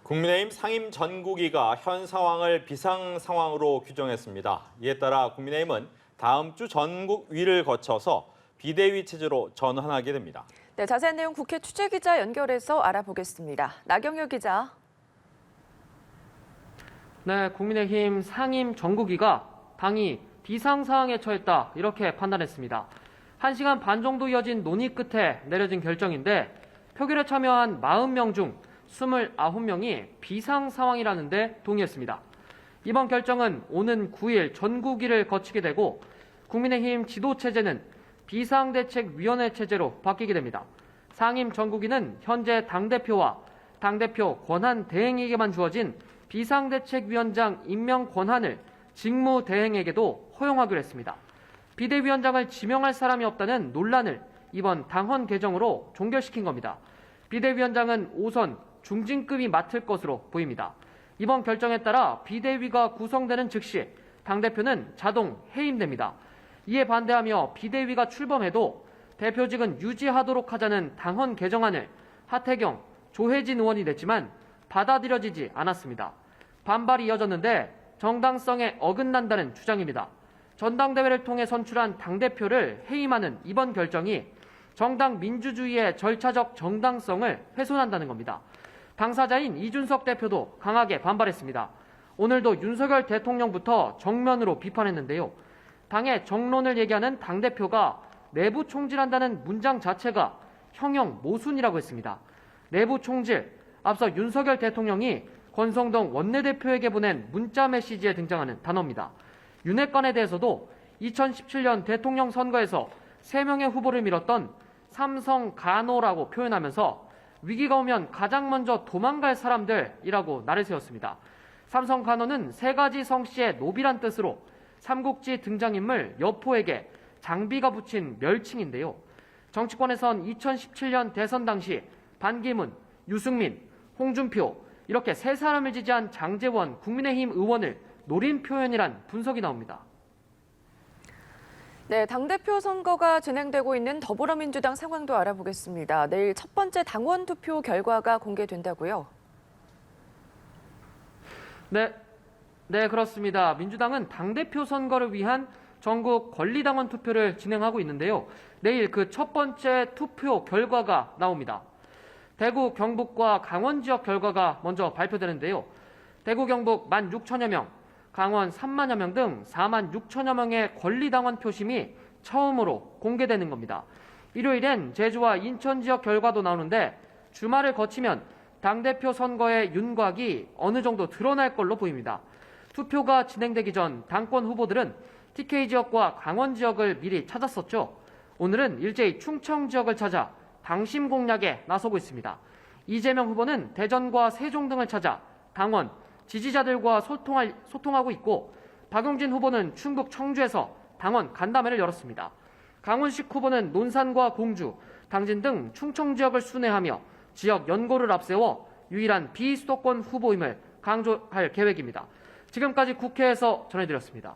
국민의힘 상임 전국위가 현 상황을 비상 상황으로 규정했습니다. 이에 따라 국민의힘은 다음 주 전국위를 거쳐서 비대위 체제로 전환하게 됩니다. 네, 자세한 내용 국회 취재기자 연결해서 알아보겠습니다. 나경열 기자. 네, 국민의힘 상임 전국위가 당이 비상 상황에 처했다 이렇게 판단했습니다. 1시간 반 정도 이어진 논의 끝에 내려진 결정인데 표결에 참여한 40명 중 29명이 비상 상황이라는 데 동의했습니다. 이번 결정은 오는 9일 전국위를 거치게 되고 국민의힘 지도체제는 비상대책위원회 체제로 바뀌게 됩니다. 상임 전국위는 현재 당대표와 당대표 권한 대행에게만 주어진 비상대책위원장 임명 권한을 직무대행에게도 허용하기로 했습니다. 비대위원장을 지명할 사람이 없다는 논란을 이번 당헌 개정으로 종결시킨 겁니다. 비대위원장은 5선 중진급이 맡을 것으로 보입니다. 이번 결정에 따라 비대위가 구성되는 즉시 당대표는 자동 해임됩니다. 이에 반대하며 비대위가 출범해도 대표직은 유지하도록 하자는 당헌 개정안을 하태경, 조혜진 의원이 냈지만 받아들여지지 않았습니다. 반발이 이어졌는데 정당성에 어긋난다는 주장입니다. 전당대회를 통해 선출한 당대표를 해임하는 이번 결정이 정당 민주주의의 절차적 정당성을 훼손한다는 겁니다. 당사자인 이준석 대표도 강하게 반발했습니다. 오늘도 윤석열 대통령부터 정면으로 비판했는데요. 당의 정론을 얘기하는 당대표가 내부 총질한다는 문장 자체가 형용 모순이라고 했습니다. 내부 총질, 앞서 윤석열 대통령이 권성동 원내대표에게 보낸 문자 메시지에 등장하는 단어입니다. 윤핵관에 대해서도 2017년 대통령 선거에서 3명의 후보를 밀었던 삼성 간호라고 표현하면서 위기가 오면 가장 먼저 도망갈 사람들이라고 나를 세웠습니다. 삼성 간호는 3가지 성씨의 노비란 뜻으로 삼국지 등장인물 여포에게 장비가 붙인 멸칭인데요. 정치권에선 2017년 대선 당시 반기문, 유승민, 홍준표 이렇게 3사람을 지지한 장제원 국민의힘 의원을 노린 표현이란 분석이 나옵니다. 네, 당대표 선거가 진행되고 있는 더불어민주당 상황도 알아보겠습니다. 내일 첫 번째 당원 투표 결과가 공개된다고요? 네, 그렇습니다. 민주당은 당대표 선거를 위한 전국 권리당원 투표를 진행하고 있는데요. 내일 그 첫 번째 투표 결과가 나옵니다. 대구, 경북과 강원 지역 결과가 먼저 발표되는데요. 대구, 경북 16,000여 명, 강원 3만여 명 등 4만 6천여 명의 권리당원 표심이 처음으로 공개되는 겁니다. 일요일엔 제주와 인천 지역 결과도 나오는데 주말을 거치면 당대표 선거의 윤곽이 어느 정도 드러날 걸로 보입니다. 투표가 진행되기 전 당권 후보들은 TK 지역과 강원 지역을 미리 찾았었죠. 오늘은 일제히 충청 지역을 찾아 당심 공략에 나서고 있습니다. 이재명 후보는 대전과 세종 등을 찾아 당원, 지지자들과 소통하고 있고 박용진 후보는 충북 청주에서 당원 간담회를 열었습니다. 강훈식 후보는 논산과 공주, 당진 등 충청 지역을 순회하며 지역 연고를 앞세워 유일한 비수도권 후보임을 강조할 계획입니다. 지금까지 국회에서 전해드렸습니다.